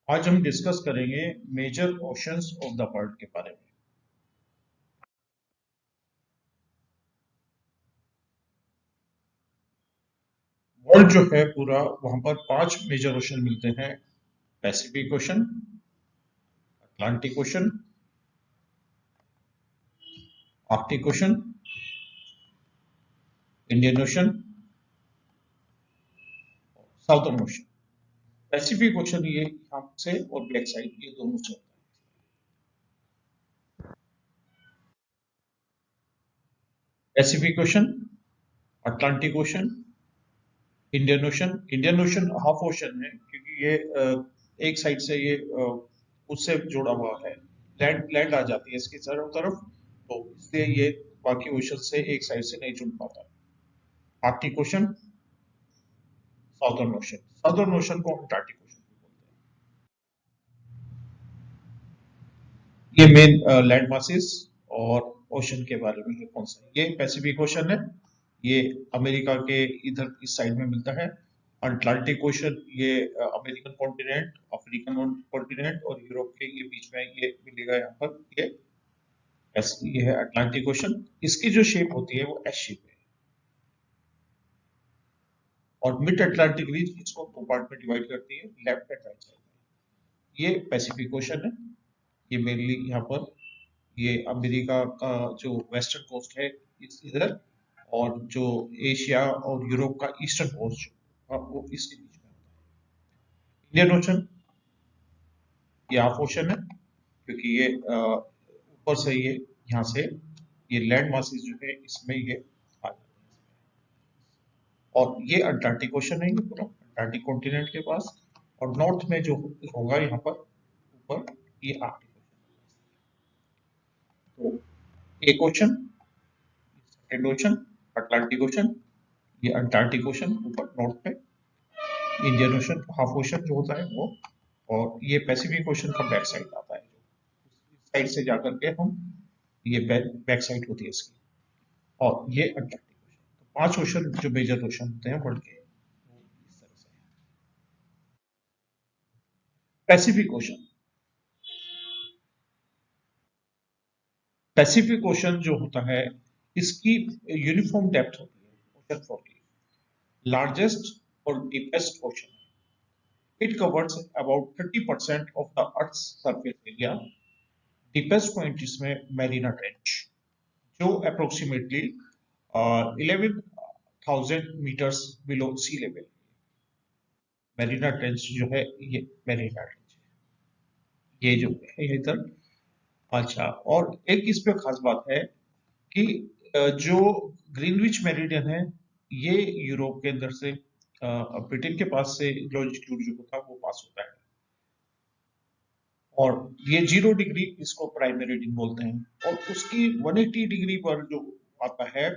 आज हम डिस्कस करेंगे major oceans of the world के बारे में। वर्ल्ड जो है पूरा, वहां पर 5 मेजर ओशन मिलते हैं। Pacific ocean, Atlantic ocean, Arctic ocean, Indian ocean, southern ocean. Pacific ocean ये यहाँ से और ब्लैक साइड ये दोनों से होता है। Pacific ocean, Atlantic ocean, Indian ocean. Indian ocean half ocean है क्योंकि ये एक साइड से ये उससे जुड़ा हुआ है। लैंड लैंड आ जाती है इसकी चारों तरफ, तो इसलिए ये बाकी ओशन से एक साइड से नहीं जुड़ पाता। Arctic ocean, southern ocean. Southern ocean को अंटार्कटिक ओशन बोलते हैं। ये मेन लैंड मासेस और ओशन के बारे में है। कौन सा? ये पैसिफिक ओशन है, ये अमेरिका के इधर इस साइड में मिलता है। अटलांटिक ओशन ये अमेरिकन कॉन्टिनेंट, अफ्रीकन कॉन्टिनेंट और यूरोप के ये बीच में ये मिलेगा यहाँ पर। ये है अटलांटिक ओशन। इसकी जो शेप होती है वो एस शेप है। और मिड अटलांटिक रीज इसको दो पार्ट में डिवाइड करती है, लेफ्ट एंड राइट साइड में। ये पैसिफिक ओशन है। ये मेनली यहाँ पर ये अमेरिका का जो वेस्टर्न कोस्ट है इधर, और जो एशिया और यूरोप का ईस्टर्न कोस्ट वो इसके बीच में होता है। इंडियन ओशन ये हाफ ओशन है क्योंकि ये ऊपर से ये यहाँ से ये लैंड मासेस जो है इसमें ये आ जाते हैं। और ये अंटार्कटिक ओशन है, ये पूरा अंटार्कटिक कॉन्टिनेंट के पास। और नॉर्थ में जो होगा यहाँ पर ऊपर ये आर्कटिक ओशन। तो एक ocean, second ocean Atlantic ocean, ये अंटार्कटिक ओशन ऊपर नॉर्थ में, इंडियन ओशन हाफ ओशन जो होता है वो, और ये पैसिफिक ओशन का बैक साइड आता है। इस साइड से जाकर के हम ये बैक साइड होती है इसकी। और ये अंटार्कटिक ओशन। तो 5 ओशन जो मेजर ओशन होते हैं वर्ल्ड के, वो इस तरह से। पैसिफिक ओशन, पैसिफिक ओशन जो होता है इसकी यूनिफॉर्म डेप्थ होती है ओशन फ्लोर की। लार्जेस्ट और deepest ocean, it covers about 30% of the earth surface area. Deepest point इसमें मैरीना ट्रेंच, जो अप्रोक्सीमेटली 11,000 मीटर्स बिलो सी लेवल। मैरीना ट्रेंच जो है ये मैरीना ट्रेंच ये जो है ये इधर। अच्छा, और एक इस पे खास बात है कि जो ग्रीनविच मेरिडियन है ये यूरोप के अंदर से ब्रिटेन के पास से लॉन्जिट्यूड जो होता है वो पास होता है। और ये 0 डिग्री इसको प्राइम मेरिडियन बोलते हैं। और उसकी 180 डिग्री पर जो आता है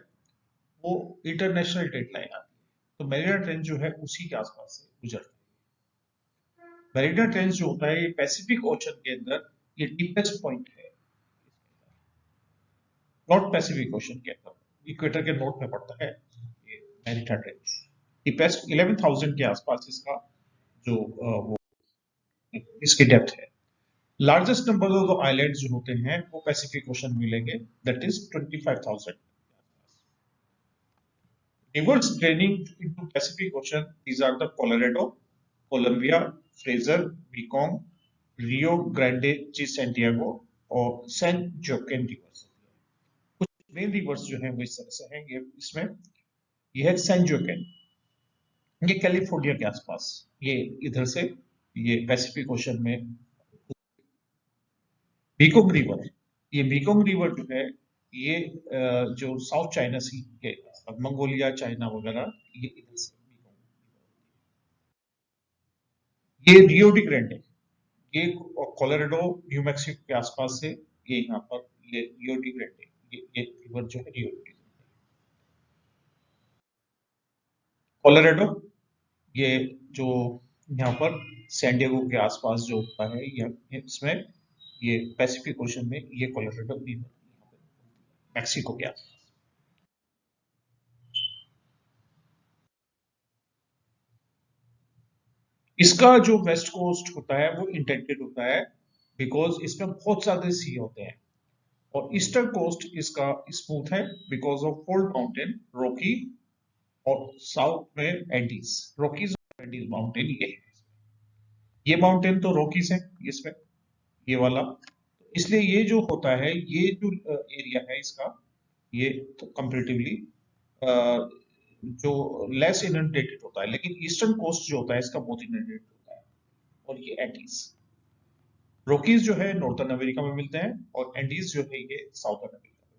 वो इंटरनेशनल डेट लाइन आती है। तो मेरिना ट्रेंच जो है उसी के आसपास से गुजरता है। मेरिना ट्रेंच जो होता है ये पैसिफिक ओशन के अंदर ये डीपेस्ट पॉइंट है, नॉर्थ पैसिफिक ओशन के अंदर इक्वेटर के नॉर्थ में पड़ता है ये मेरिना ट्रेंच। डीपेस्ट 11,000 के आसपास इसका जो वो इसकी डेप्थ है। Largest number of the islands जो होते हैं वो पैसिफिक ओशन मिलेंगे, that is 25,000। Rivers draining into Pacific Ocean, these are the Colorado, Columbia, Fraser, Mekong, Rio Grande de Santiago और सैन जोकिन रिवर्स। कुछ मेन रिवर्स जो हैं वो इस तरह से हैं। ये इसमें ये है सैन जोकिन, ये कैलिफोर्निया के आसपास, ये इधर से ये पैसिफिक ओशन में। मीकोंग रिवर, ये मीकोंग रिवर जो है ये जो साउथ चाइना सी के मंगोलिया चाइना वगैरह ये इधर से ये रियो डी ग्रैंडे, ये कोलोराडो न्यू मैक्सिको के आसपास से ये यहाँ पर ये रियो डी ग्रैंडे, ये रिवर जो है रियो डी कोलोराडो, ये जो यहाँ पर सैन डिएगो के आसपास जो होता है ये इसमें ये पैसिफिक ओशन में ये कोलोराडो रिवर मैक्सिको के आसपास। इसका जो वेस्ट कोस्ट होता है वो इंडेंटेड होता है बिकॉज इसमें बहुत सारे सी होते हैं, और ईस्टर्न कोस्ट इसका स्मूथ है because of fold mountain Rocky, और साउथ में एंडीज, रॉकीज और एंडीज माउंटेन ये माउंटेन तो रॉकीज है इसमें, ये वाला, इसलिए ये जो होता है, ये जो एरिया है इसका, ये तो कंपेरेटिवली जो लेस इनंडेटेड होता है, लेकिन ईस्टर्न कोस्ट जो होता है इसका बहुत इनंडेटेड होता है, और ये एंडीज, रॉकीज जो है नॉर्थन अमेरिका में मिलते हैं, और एंडीज जो है ये साउथर्न अमेरिका में।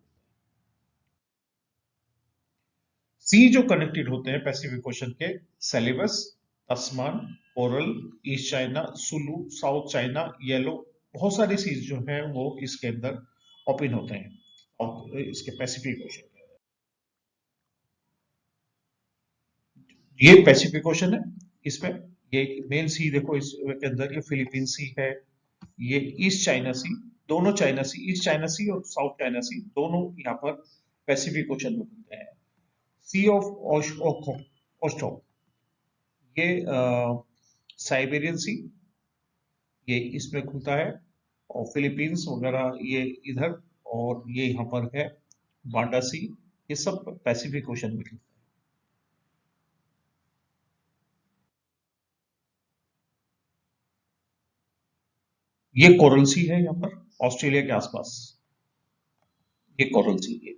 सी जो कनेक्टेड होते हैं पैसिफिक ओशन के, सेलिबस, तस्मान, coral, east China, Sulu, south China, yellow, बहुत सारी सीज जो है वो इसके अंदर ओपन होते हैं, और इसके पैसिफिक ओशन के, ये पैसिफिक ओशन है इसमें, ये मेन सी देखो इसके अंदर, ये फिलीपीन सी है, ये ईस्ट चाइना सी, दोनों चाइना सी, ईस्ट चाइना सी और साउथ चाइना सी, दोनों यहाँ पर पैसिफिक ओशन में मिलते हैं। सी ऑफ ओस्टो, ये साइबेरियन सी, ये इसमें खुलता है, और फिलीपींस वगैरह ये इधर, और ये यहाँ पर है बांडा सी, ये सब पैसिफिक ओशन में खुलता है। ये कोरल सी है यहाँ पर ऑस्ट्रेलिया के आसपास, ये कोरल सी है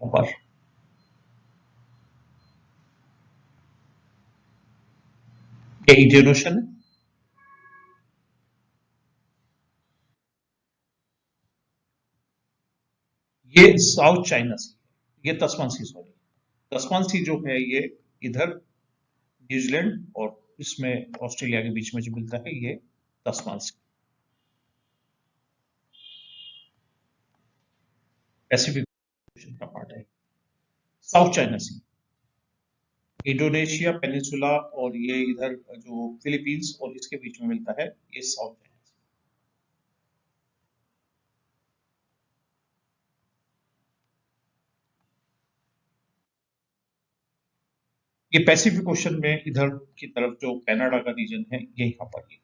यहाँ पर, ये इंडियन ओशन है, ये साउथ चाइना सी, ये तस्मान सी, सॉरी, तस्मान सी जो है ये इधर न्यूजीलैंड और इसमें ऑस्ट्रेलिया के बीच में जो मिलता है, ये तस्मान सी पैसिफिक ओशन का पार्ट है। साउथ चाइना सी, इंडोनेशिया पेनिनसुला, और ये इधर जो फिलीपींस और इसके बीच में मिलता है, ये साउथ चाइना सी। ये पैसिफिक ओशन में इधर की तरफ जो कनाडा का रीजन है, ये यहाँ पर, ये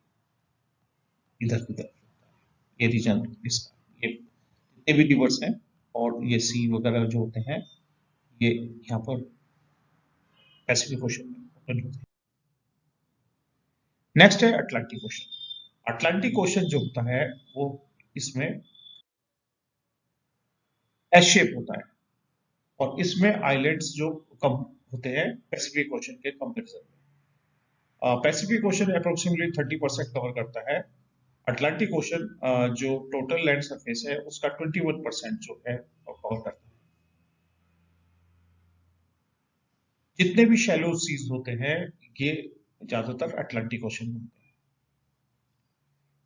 इधर की तरफ ये रीजन, इसका ये जितने भी रिवर्स हैं और ये सी वगैरह जो होते हैं, ये यहाँ पर पैसिफिक ओशन में open होते हैं। नेक्स्ट है अटलांटिक ओशन। अटलांटिक ओशन जो होता है वो इसमें एस शेप होता है, और इसमें आइलैंड्स जो कम होते हैं पैसिफिक ओशन के कंपेरिजन में। पैसिफिक ओशन अप्रोक्सीमेटली 30% कवर करता है, अटलांटिक ओशन जो टोटल लैंड सरफेस है उसका 21% जो है कवर करता है। जितने भी शैलो सीज होते हैं ये ज्यादातर अटलांटिक ओशन में होते हैं,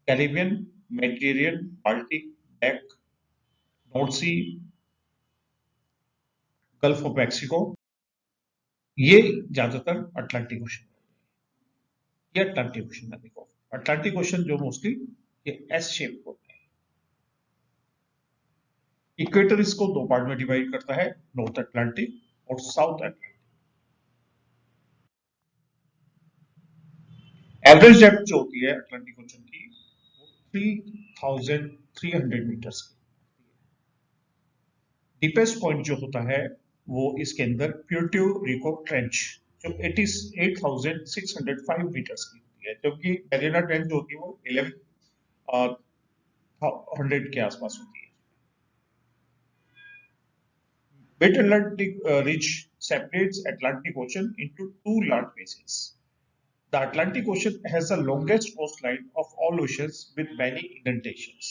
Caribbean, Mediterranean, Baltic, black, North sea, gulf of Mexico, ये ज्यादातर अटलांटिक ओशन, ये अटलांटिक ओशन है। देखो अटलांटिक ओशन जो मोस्टली ये एस शेप होता है। इक्वेटर इसको दो पार्ट में डिवाइड करता है, नॉर्थ अटलांटिक और साउथ अटलांटिक। एवरेज डेप्थ जो होती है अटलांटिक ओशन की, 3,300 मीटर्स की। डीपेस्ट पॉइंट जो होता है वो इसके अंदर प्यूर्टो रिको ट्रेंच, जो 8,605 मीटर्स की होती है, जबकि मैरियाना ट्रेंच जो होती है वो 1100 के आसपास होती है। Mid Atlantic ridge separates Atlantic Ocean into two large basins. The Atlantic Ocean has the longest coastline of all oceans with many indentations.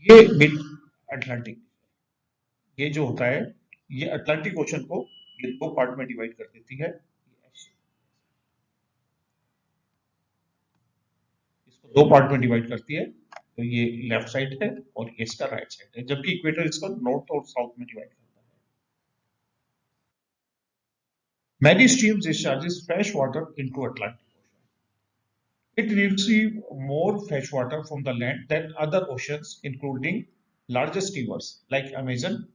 ये मिड अटलांटिक, ये जो होता है ये अटलांटिक ओशन को ये दो पार्ट में डिवाइड कर देती है, इसको दो पार्ट में डिवाइड करती है, तो ये लेफ्ट साइड है और ये इसका राइट साइड है, जबकि इक्वेटर इसको नॉर्थ और साउथ में डिवाइड करता है। Many streams discharges fresh water into Atlantic Ocean. It receives more fresh water from the land than other oceans, including largest rivers like Amazon,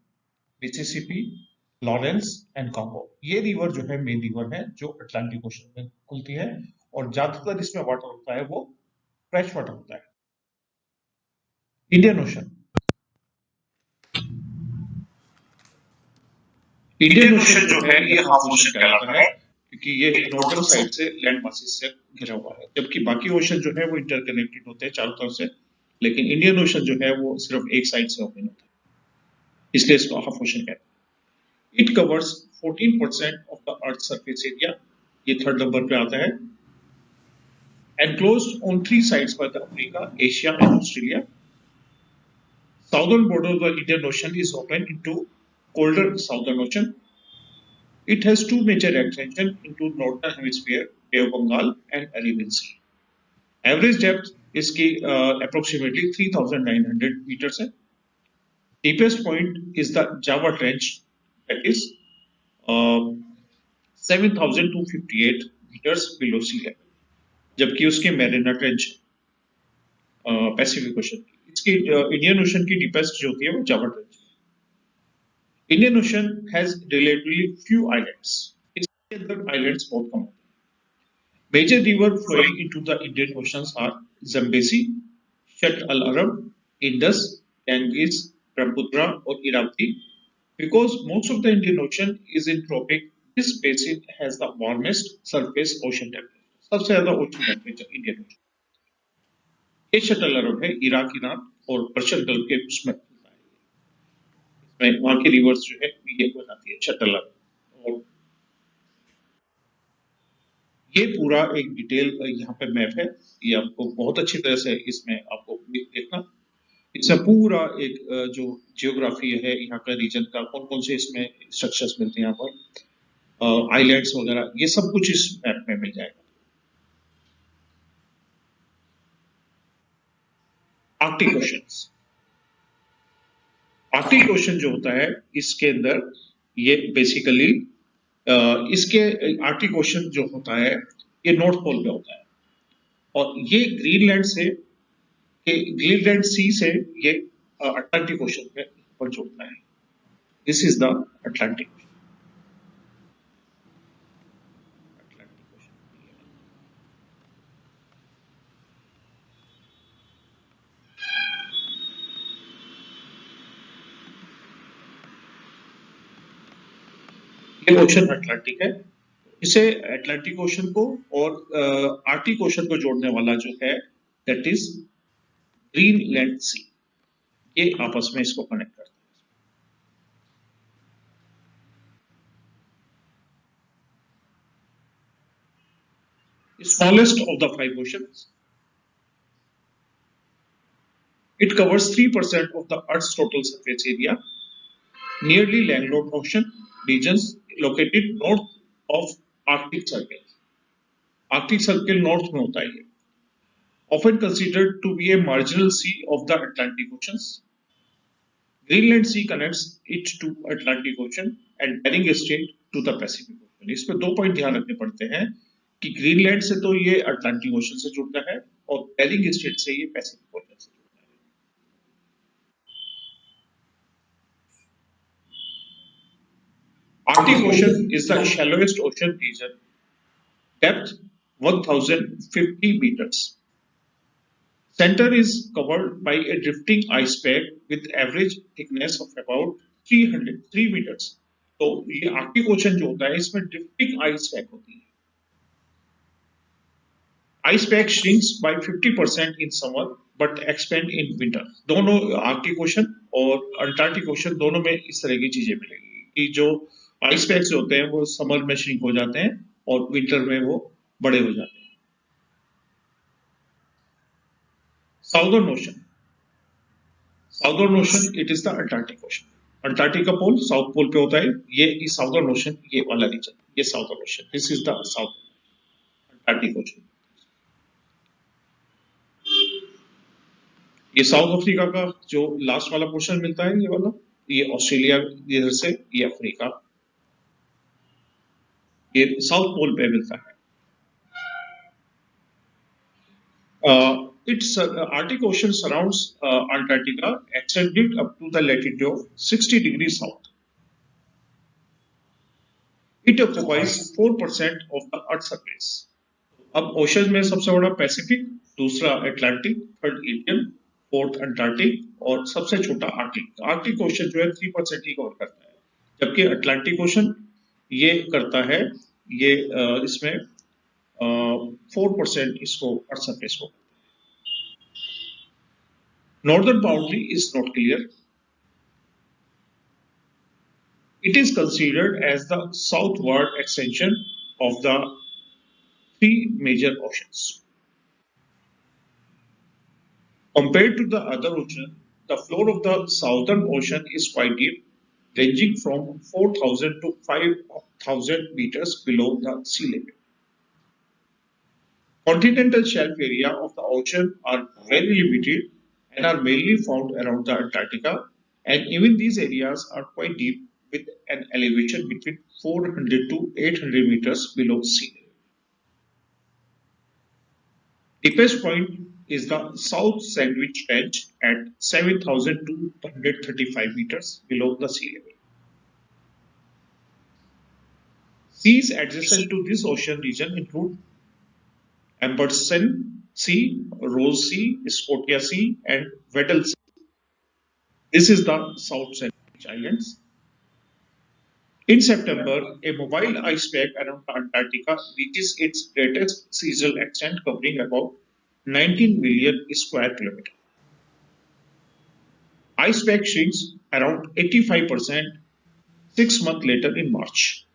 Mississippi. Lawrence and Congo, ये river जो है main river है जो Atlantic ocean में खुलती है, और ज्यादातर इसमें वाटर होता है वो फ्रेश वाटर होता है। Indian ocean, Indian Indian ocean ocean जो जो है है ये ये हाफ हाफ ओशन ओशन कहलाता कहलाता है, है, क्योंकि ये ये नॉर्दर्न नॉर्दर्न साइड साइड। से लैंड मासिस से घिरा हुआ है, जबकि बाकी ओशन जो है वो इंटरकनेक्टेड होते हैं चारों तरफ से, लेकिन इंडियन ओशन जो है वो सिर्फ एक साइड से ओपन होता है, इसलिए इसको हाफ ओशन कहते हैं। It covers 14% of the earth surface area, ये थर्ड नंबर पे आता है, enclosed on three sides by the Africa, Asia and Australia. Southern border of the Indian Ocean is open into colder Southern Ocean. It has two major extensions into Northern Hemisphere, Bay of Bengal and Arabian Sea. Average depth is approximately 3,900 meters. Deepest point is the Java Trench, that is uh, 7,258 meters below sea level. जबकि उसके Marina trench Pacific ocean की, इसकी Indian ocean की deepest जो होती है वो Java trench. Indian Ocean has relatively few islands, इसके अंदर आइलैंड्स बहुत कम होते हैं। Major river flowing into the Indian Oceans are Zambezi, Shatt al Arab, Indus, Ganges, Brahmaputra और Irrawaddy. Because most of the Indian Ocean is in tropic, this basin has the warmest surface ocean temperature. सबसे ज्यादा ocean temperature Indian ocean. ये shuttle अरब है, Iraq, Iran और Persian gulf के उसमें खुलता है, इसमें वहां की रिवर्स जो है ये बनाती है शटल अरब। और ये पूरा एक डिटेल यहाँ पे मैप है, ये आपको बहुत अच्छी तरह से इसमें आपको देखना, इसमें पूरा एक जो जियोग्राफी है यहाँ का रीजन का, कौन कौन से इसमें स्ट्रक्चर्स मिलते हैं यहाँ पर, आइलैंड्स वगैरह, ये सब कुछ इस मैप में मिल जाएगा। आर्कटिक ओशंस, आर्कटिक ओशन जो होता है इसके अंदर ये बेसिकली इसके आर्कटिक ओशन जो होता है ये नॉर्थ पोल पे होता है, और ये ग्रीनलैंड से, ग्रीनलैंड सी से ये अटलांटिक ओशन पे ऊपर जुड़ता है। This is the Atlantic ocean. ये ओशन अटलांटिक है, इसे अटलांटिक ओशन को और आर्कटिक ओशन को जोड़ने वाला जो है दैट इज ग्रीनलैंड सी, ये आपस में इसको कनेक्ट करता है। Smallest of the five oceans, it covers 3% of the Earth's total surface area. Nearly landlocked ocean regions located north of Arctic Circle. Arctic Circle north में होता है ये. Often considered to be a marginal sea of the Atlantic Oceans. Greenland Sea connects it to Atlantic Ocean and Bering Strait to the Pacific Ocean. इस पे दो point ध्यान रखने पड़ते हैं कि ग्रीनलैंड से तो ये अटलांटिक ओशन से जुड़ता है और बेरिंग स्ट्रेट से ये पैसिफिक ओशन से जुड़ता है। Arctic Ocean is the shallowest ocean region, depth 1050 meters. Center is covered by a drifting ice pack with average thickness of about 303 meters. तो ये आर्कटिक ओशन जो होता है इसमें ड्रिफ्टिंग आइस पैक होती है। Ice pack shrinks by 50% in summer but expand in winter. दोनों Arctic ocean और अंटार्कटिक ओशन दोनों में इस तरह की चीजें मिलेगी कि जो आइस पैक्स होते हैं वो समर में श्रिंक हो जाते हैं और विंटर में वो बड़े हो जाते हैं। Southern ocean, southern ocean it is the Antarctic ocean. Antarctic का पोल साउथ पोल पे होता है, ये साउदर्न ओशन, ये वाला रीजन, ये southern ocean, this is the south Antarctic ocean. ये साउथ अफ्रीका का जो लास्ट वाला पोर्शन मिलता है, ये वाला, ये ऑस्ट्रेलिया इधर से, ये अफ्रीका, ये साउथ पोल पे मिलता है। Its Arctic Ocean surrounds Antarctica, extended up to the latitude of 60 degrees south. It occupies 4% of the earth surface. अब ओशन में सबसे बड़ा पैसिफिक, दूसरा Atlantic, third Indian, fourth Antarctic और सबसे छोटा आर्कटिक। आर्कटिक ओशन जो है 3% ही कवर करता है, जबकि अटलांटिक ओशन ये करता है, ये इसमें 4% इसको अर्थ सरफेस को। Northern boundary is not clear. It is considered as the southward extension of the three major oceans. Compared to the other ocean, the floor of the Southern Ocean is quite deep, ranging from 4,000 to 5,000 meters below the sea level. Continental shelf area of the ocean are very limited and are mainly found around the Antarctica, and even these areas are quite deep with an elevation between 400 to 800 meters below sea level. Deepest point is the South Sandwich Trench at 7,235 meters below the sea level. Seas adjacent to this ocean region include Amundsen Sea, Ross Sea, Scotia Sea, and Weddell Sea. This is the South Sandwich Islands. In September, a mobile ice pack around Antarctica reaches its greatest seasonal extent, covering about 19 million square kilometers. Ice pack shrinks around 85% 6 months later in March.